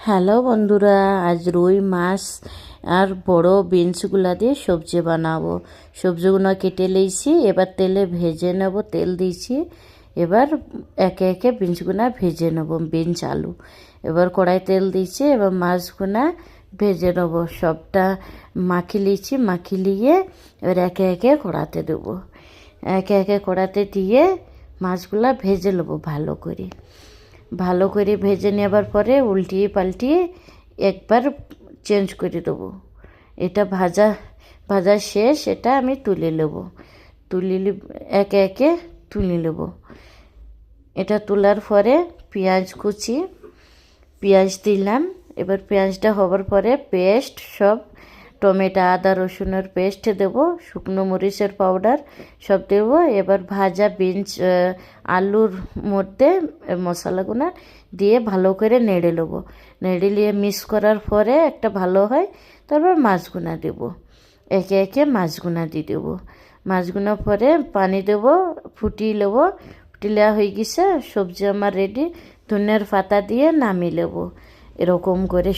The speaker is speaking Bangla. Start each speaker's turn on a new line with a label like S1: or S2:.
S1: হ্যালো বন্ধুরা, আজ রুই মাছ আর বড় বিনসগুলা দিয়ে সবজি বানাবো। সবজিগুলো কেটে নিয়েছি, এবার তেলে ভেজে নেব। তেল দিয়েছি, এবার একে একে বিনসগুলা ভেজে নেব। বিনস আলু এবার কড়াই তেল দিয়েছি, এবার মাছগুলা ভেজে নেব। সবটা মাখি লিয়েছি, মাখি লিয়ে এবার একে একে কড়াতে দেবো। একে একে কড়াতে দিয়ে মাছগুলা ভেজে নেবো ভালো করে ভেজে নেবার পরে উল্টিয়ে পাল্টিয়ে একবার চেঞ্জ করে দেবো। এটা ভাজা শেষ, এটা আমি তুলে নেব। একে একে তুলে নেব। এটা তোলার পরে পেঁয়াজ দিলাম। এবার পেঁয়াজটা হবার পরে পেস্ট সব টমেটো আদা রসুনের পেস্ট দেবো, শুকনো মরিচের পাউডার সব দেবো। এবার ভাজা বিনস আলুর মধ্যে মশলাগুলো দিয়ে ভালো করে নেড়ে নেবো। নেড়ে নিয়ে মিক্স করার পরে একটা ভালো হয়, তারপর মাছগুনা দেবো। একে একে মাছগুনা দিয়ে দেবো। মাছগুনা পরে পানি দেবো, ফুটিয়ে নেবো। ফুটিয়ে হয়ে গেছে, সবজি আমার রেডি। ধনিয়ার পাতা দিয়ে নামিয়ে নেবো। এরকম করে